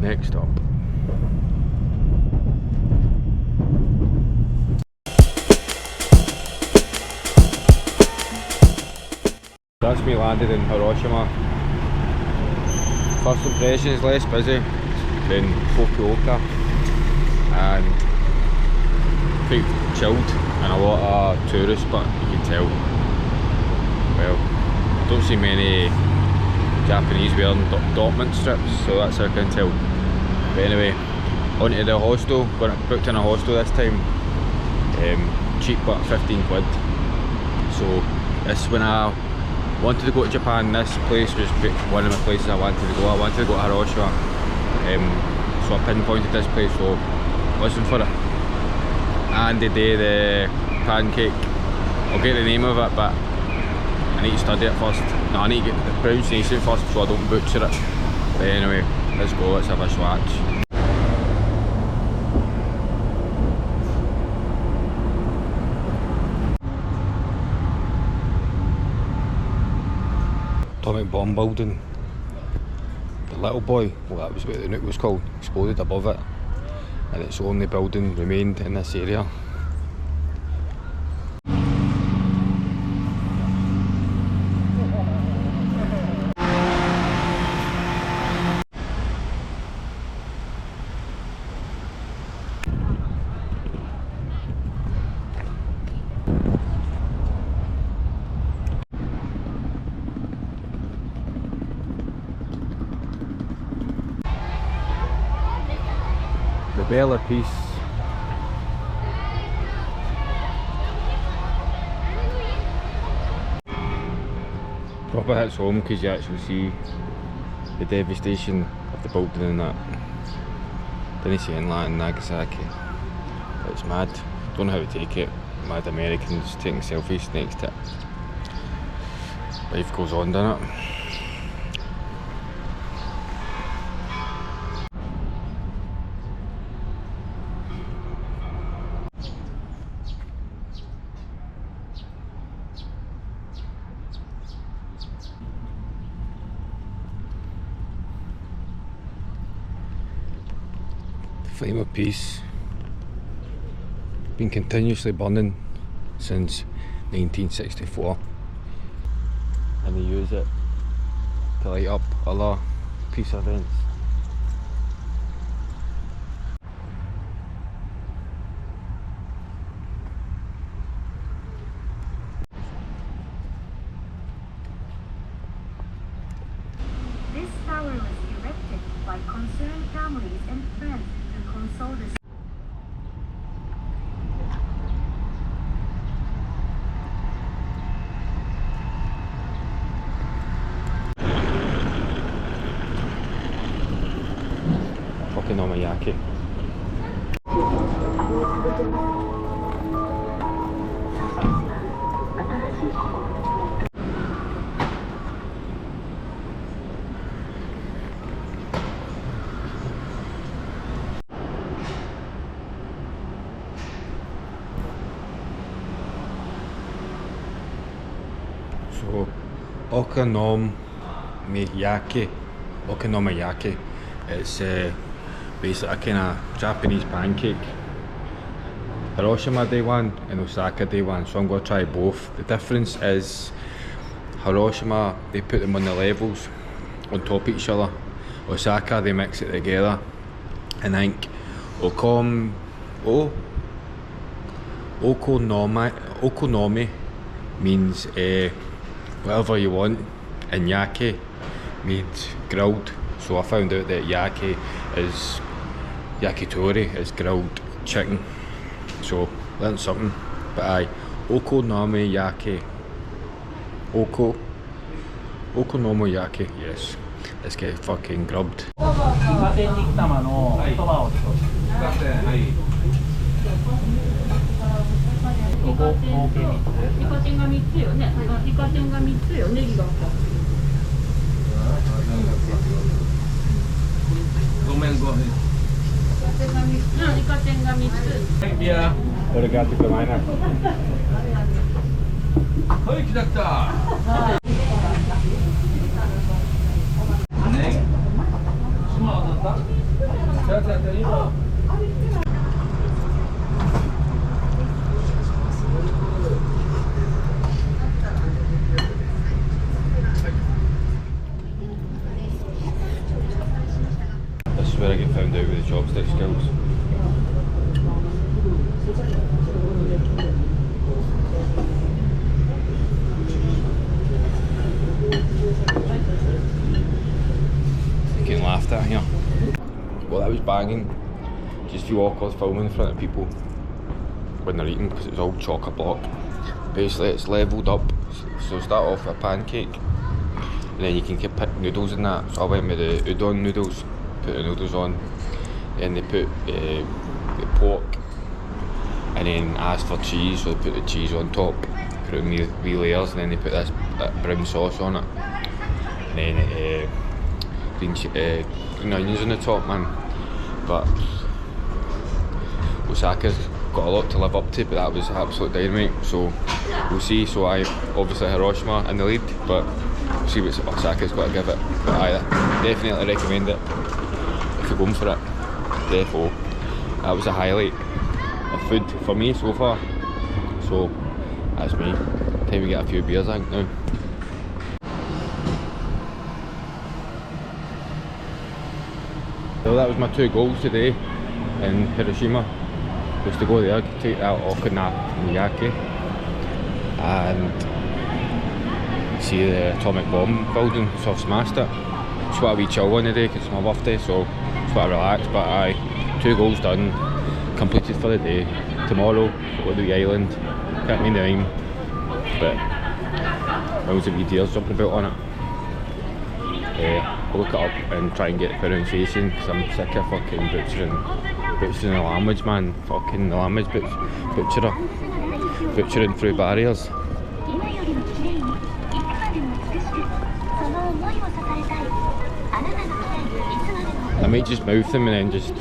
Next stop. That's me landed in Hiroshima. First impressions, less busy than Fukuoka and quite chilled and a lot of tourists, but you can tell, well, don't see many Japanese wearing document strips, so that's how I can tell. But anyway, onto the hostel. Got booked in a hostel this time. Cheap, but 15 quid. So this, when I wanted to go to Japan, this place was one of the places I wanted to go. I wanted to go to Hiroshima, so I pinpointed this place, so listen for it. And the day the pancake, I'll get the name of it, but I need to study it first. No, I need to get the pronunciation first so I don't butcher it. But anyway, let's go, let's have a swatch. Atomic bomb building. The little boy, well, that was what the nuke was called, exploded above it, and it's the only building remained in this area. The Bell of Peace. Proper hits home because you actually see the devastation of the building and that. Didn't see in Latin Nagasaki. It's mad. Don't know how to take it. Mad Americans taking selfies next to it. Life goes on, doesn't it? Flame of Peace, been continuously burning since 1964, and they use it to light up other peace events. This tower was erected by concerned families and friends to console the Okonomiyaki. So, Okonomiyaki, it's basically a kind of Japanese pancake. Hiroshima day one and Osaka day one, so I'm going to try both. The difference is Hiroshima, they put them on the levels on top of each other. Osaka, they mix it together. And I think Okonomi means whatever you want, and yaki means grilled. So I found out that yaki is yakitori, is grilled chicken. So learned something. But Okonomiyaki. Okonomiyaki, yes. Let's get fucking grubbed. Obrigado por mais nada. Oi, que tá? before I get found out with the chopstick skills. Getting laughed at here. Well, that was banging. Just feel awkward filming in front of people when they're eating because it was all chock-a-block. Basically, it's levelled up. So start off with a pancake, and then you can pick noodles in that. So I went with the udon noodles, put the noodles on, then they put the pork, and then asked for cheese, so they put the cheese on top, put it in wee layers, and then they put that brown sauce on it, and then green onions on the top, man. But Osaka's got a lot to live up to, but that was absolute dynamite, so we'll see. So I obviously Hiroshima in the lead, but we'll see what Osaka's got to give it. But I definitely recommend it if you're going for it. Defo. That was a highlight of food for me so far. So that's me. Time to get a few beers, I think now. So that was my 2 goals today in Hiroshima. Was to go there, take that Okonomiyaki and see the atomic bomb building, so I've smashed it. Just want a wee chill one today because it's my birthday, so just want to relax. But aye, 2 goals done, completed for the day. Tomorrow, go to the island, can't mean the name, but loads of wee deers jumping about on it. I'll look it up and try and get the pronunciation because I'm sick of fucking butchering the language, man. Fucking the language butchering through barriers. I might just mouth them and then just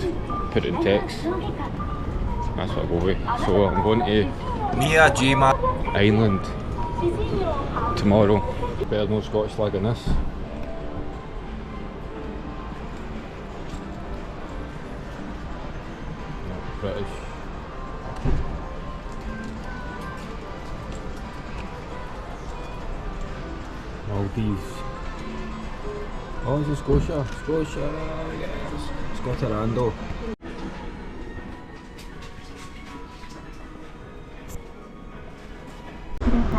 put it in text. That's what I'll go with. So I'm going to Miya Jima Island tomorrow. Better no Scottish flag in this. British. Maldives. Oh, is it Scotia? Scotia, yes. Scotland.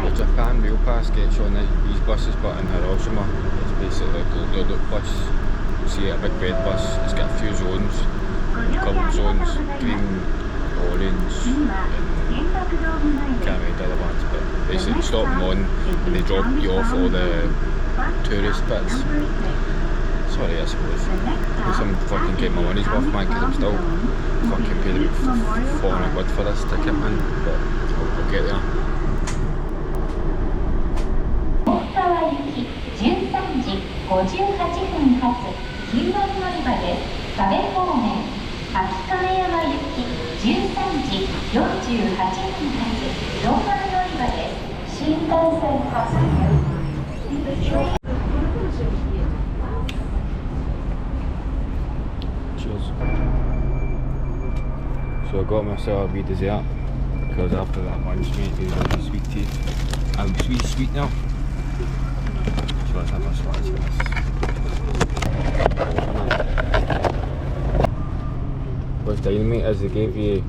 The Japan Rail Pass gets you on these buses, but in Hiroshima it's basically like a look bus. You see a big red bus, it's got a few zones. Coloured zones, green, orange, and can't remember the other ones, but basically stop them on and they drop you off all the tourist bits. Sorry, I suppose. At least I'm fucking getting my money's worth, man, because I'm still fucking paid about 400 quid for this ticket, man, but I'll get there. 58分発9番乗り場です。壁方面秋亀山行き13時48分発4番乗り場です。新幹線発車。Cheers. So I got myself a wee dessert because after that lunch, mate, it was a sweet tea. I'm sweet now. So let's have a swatch of this. What's dynamite is they gave you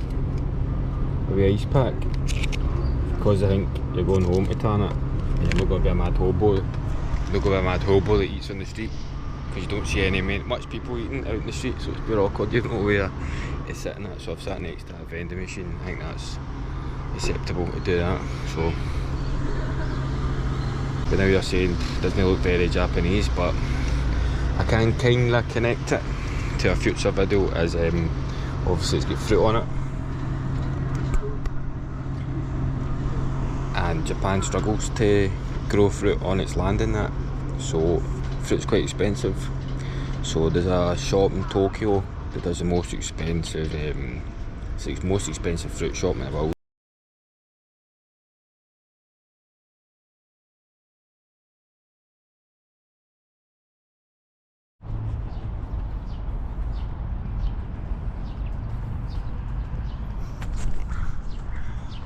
a wee ice pack because I think you're going home to tan it and you're not going to be a mad hobo. You're not going to be a mad hobo that eats on the street because you don't see much people eating out in the street, so it's very awkward. You don't know where it's sitting at. So I've sat next to a vending machine. I think that's acceptable to do that. So, but now you're saying it doesn't look very Japanese, but I can kind of connect it to a future video as obviously it's got fruit on it and Japan struggles to grow fruit on its land in that, so fruit's quite expensive. So there's a shop in Tokyo that does the most expensive fruit shop in the world.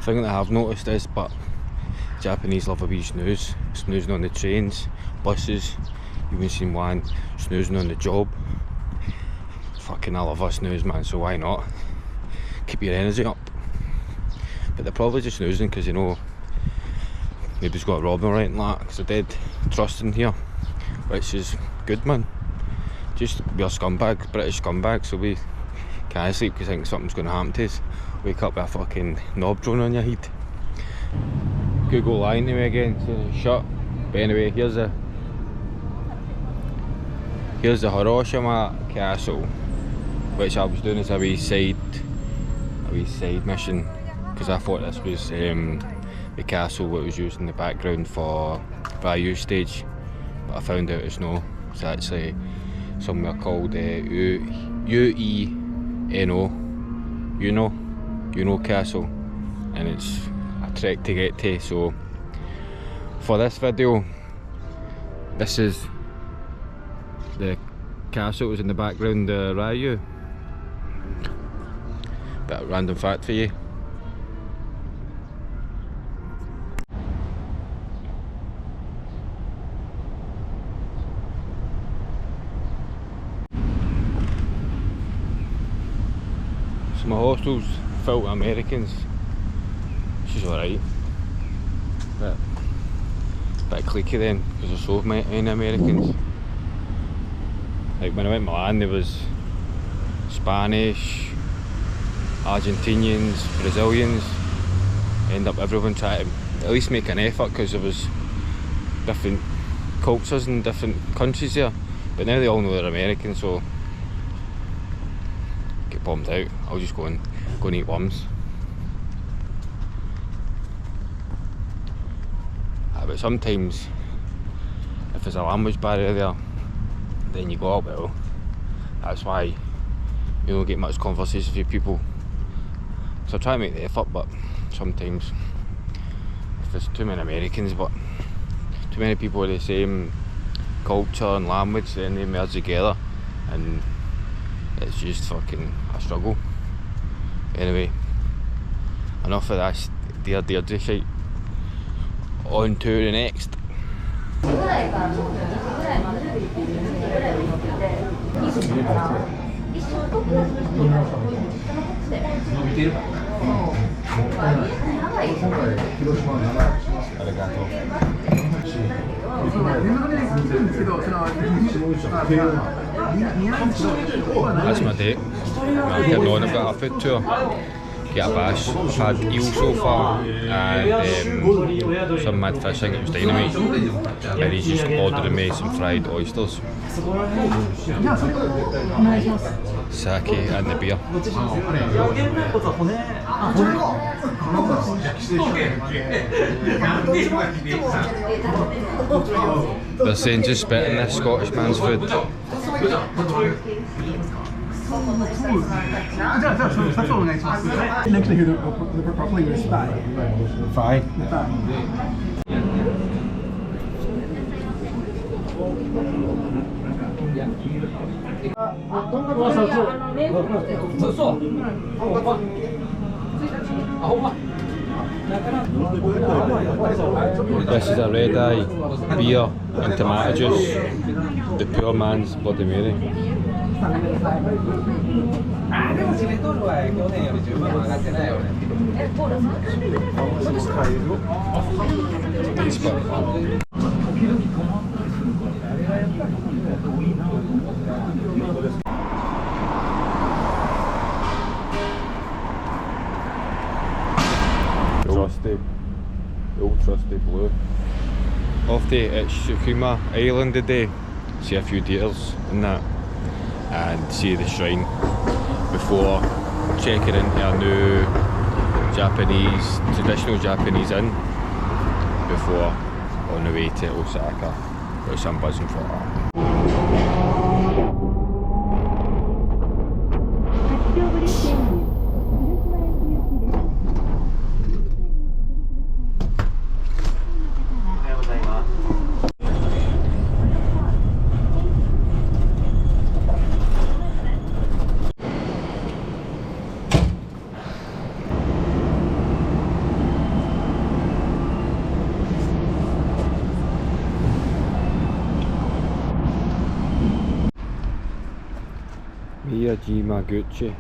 Thing that I've noticed is, but Japanese love a wee snooze, snoozing on the trains, buses, even seen one snoozing on the job. fucking I love a snooze, man, so why not? Keep your energy up. But they're probably just snoozing because, you know, nobody's got to rob them or anything like that, because they're dead trusting here, which is good, man. Just we're scumbags, British scumbags, so we can't sleep because think something's going to happen to us. Wake up with a fucking knob drone on your head. Google lying to me again, saying it's shut. But anyway, here's the Hiroshima castle, which I was doing as a wee side mission, because I thought this was the castle that was used in the background for Ryu stage, but I found out it's no. It's actually somewhere called Ueno Castle, and it's a trek to get to. So for this video, this is the castle that was in the background, Ryu. Bit of random fact for you. So my hostel's filled with Americans, which is alright. Bit cliquey then, because there's so many Americans. Like when I went to Milan, there was Spanish, Argentinians, Brazilians. End up everyone trying to at least make an effort, because there was different cultures and different countries there. But now they all know they're American, so get bombed out. I'll just go and eat worms. But sometimes if there's a language barrier there, then you go, oh well, that's why you don't get much conversation with people. So I try to make the effort, but sometimes if there's too many Americans, but too many people with the same culture and language, then they merge together and it's just fucking a struggle. Anyway, enough of this Deirdre shite. On to the next. That's my date. I'm getting on a bit of a food tour. Get a bash. I've had eel so far and some mad fish. I think it was dynamite. And he's just ordering me some fried oysters. Sake and the beer. They're saying just spit in this Scottish man's food. Next to the properly with spy. Fry. This is a red eye, beer and tomato juice. The poor man's Bloody Mary. Trusty, the old trusty blue. Off to Shikuma Island today. See a few details in that and see the shrine before checking into a new traditional Japanese inn before on the way to Osaka, which I'm buzzing for. Miya Jima Gucci.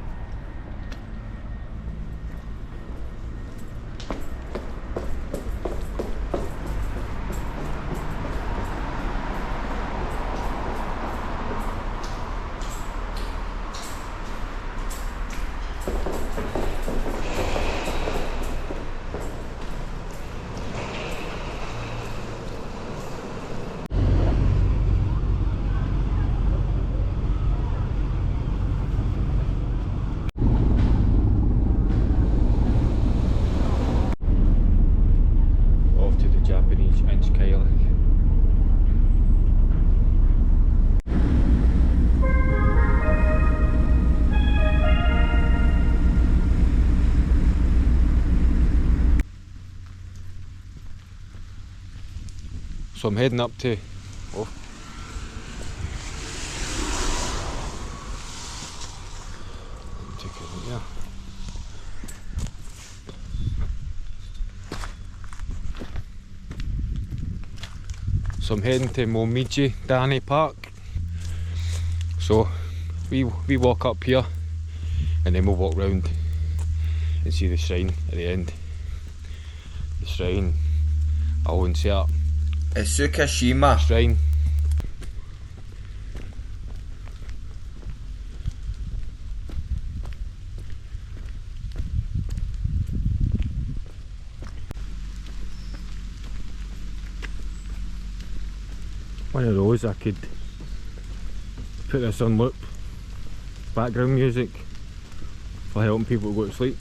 Off to the Japanese Hichkailik. So I'm heading up to take a look here. So I'm heading to Momiji Dani Park. So we walk up here and then we'll walk round and see the shrine at the end. The shrine, I'll insert Izakaya shrine. One of those I could put this on loop, background music for helping people go to sleep.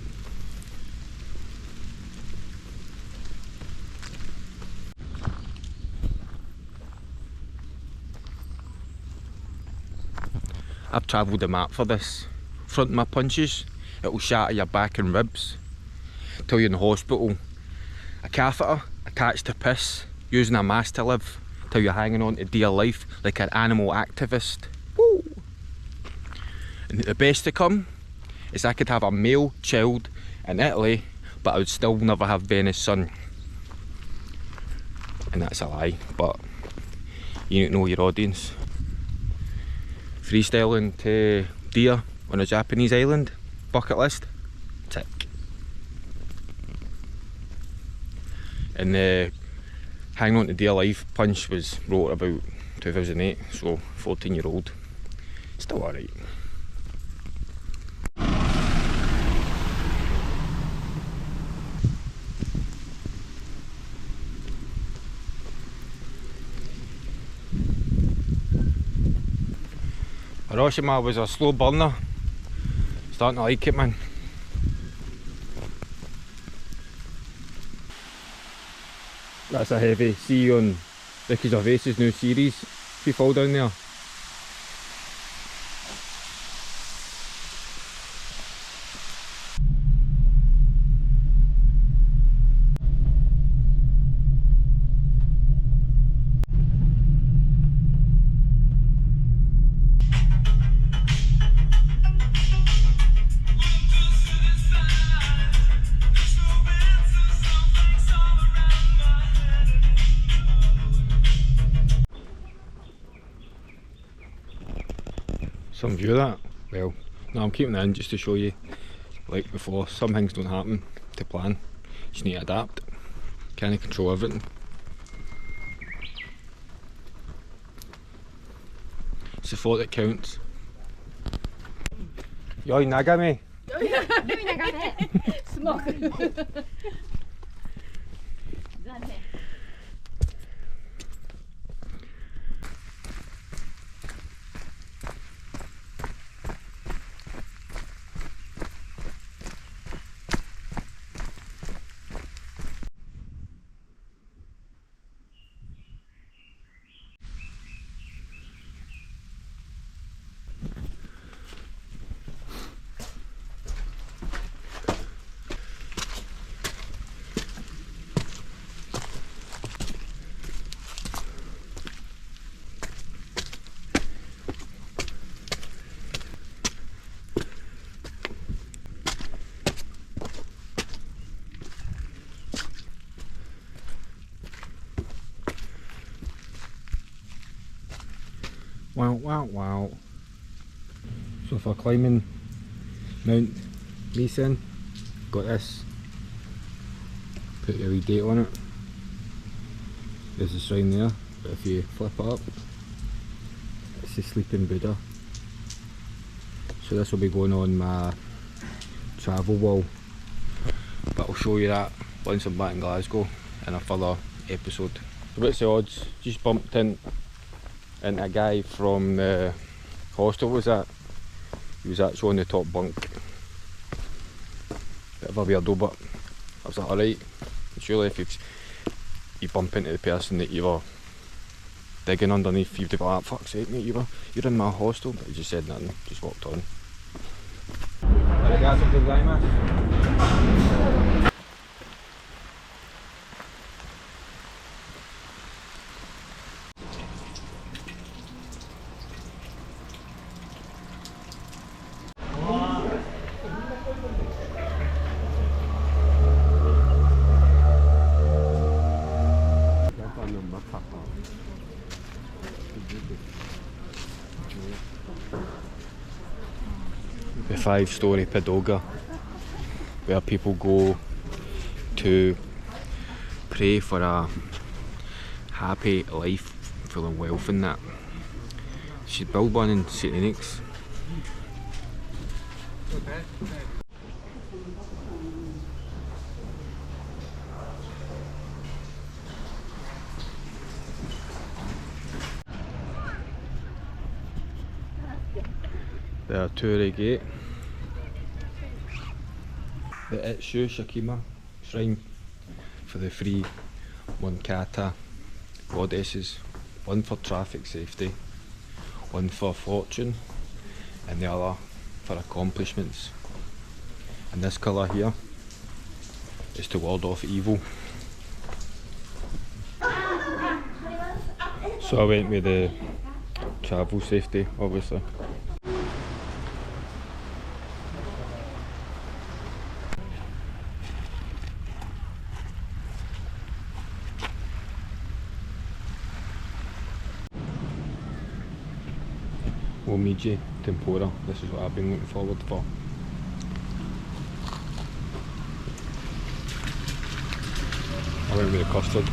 I've travelled the map for this. Front my punches, it will shatter your back and ribs. Till you're in the hospital. A catheter attached to piss, using a mask to live. Till you're hanging on to dear life like an animal activist. Woo! And the best to come is I could have a male child in Italy, but I would still never have Benny's son. And that's a lie, but you don't know your audience. Freestyling to deer on a Japanese island, bucket list, tick. And the hanging on to dear life punch was wrote about 2008, so 14-year-old, still alright. Hiroshima was a slow burner, starting to like it, man. That's a heavy. See you on Ricky Gervais's new series if you fall down there. Some view of that. Well, no, I'm keeping that in just to show you, like before, some things don't happen to plan. You just need to adapt. Can't control everything. It's the thought that counts. Yoi nagame. Yoi nagame. Smoke. Wow, wow, wow. So for climbing Mount Miya, got this, put the wee date on it. There's a sign there, but if you flip it up, it's the sleeping Buddha. So this will be going on my travel wall, but I'll show you that once I'm back in Glasgow in a further episode. So what's the odds? Just bumped into a guy from the hostel was that. He was actually on the top bunk. Bit of a weirdo, but I was like, alright, surely if you bump into the person that you were digging underneath, you'd be like, fuck's sake mate, you're in my hostel, but he just said nothing, just walked on. Arigato gozaimasu. The 5-storey pagoda where people go to pray for a happy life full of wealth and that. She'd build one in St. Enix. The Torii Gate. The Itsu Shikima shrine for the 3 Monkata goddesses. One for traffic safety, one for fortune, and the other for accomplishments. And this colour here is to ward off evil. So I went with the travel safety, obviously. Omiji tempura, this is what I've been looking forward for. I went with the custard.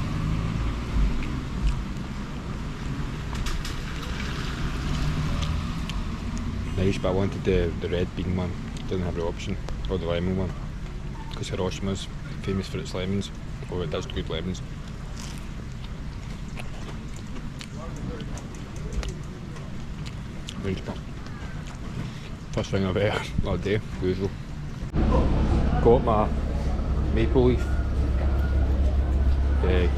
Nice, but I wanted the red bean one, didn't have the option, or the lemon one, because Hiroshima's famous for its lemons, or it does good lemons. First thing I've ate all day, usual. Got my maple leaf, the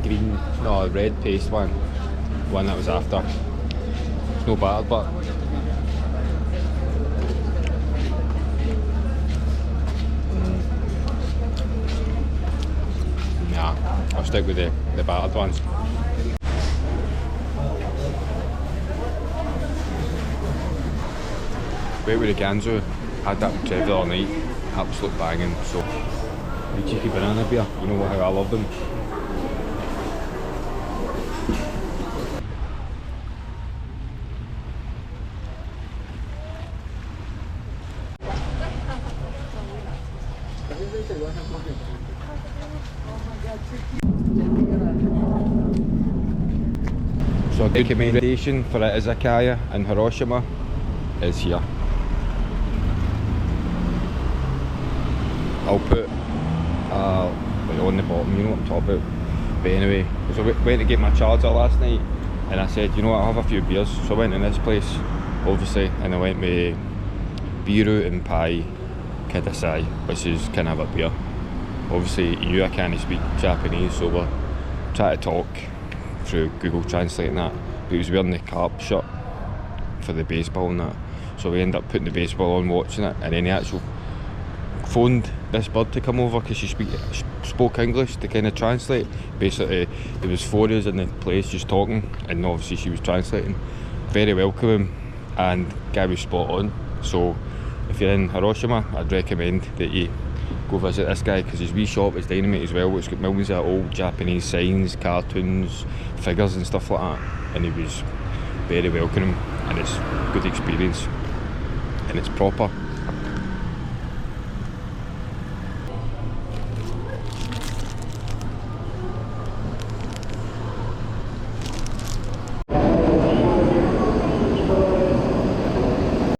green, no, red paste one that was after. It's no bad, but nah, I'll stick with the battered ones. Went with the Ganzo, had that the other night, absolute banging. So, the cheeky banana beer, you know how I love them. So, a big recommendation for an Izakaya in Hiroshima is here. I'll put like on the bottom, you know what I'm talking about. But anyway, so I went to get my charger last night and I said, you know what, I'll have a few beers. So I went in this place, obviously, and I went with Biru and Pai Kidasai, which is kind of a beer. Obviously, I can't speak Japanese, so we're trying to talk through Google Translate and that. But he was wearing the carp shirt for the baseball and that. So we ended up putting the baseball on, watching it, and then he actually phoned this bird to come over because she spoke English to kind of translate. Basically, there was 4 of us in the place just talking, and obviously she was translating. Very welcoming, and guy was spot on. So if you're in Hiroshima, I'd recommend that you go visit this guy, because his wee shop is dynamite as well. It's got millions of old Japanese signs, cartoons, figures and stuff like that, and he was very welcoming, and it's a good experience. and it's proper.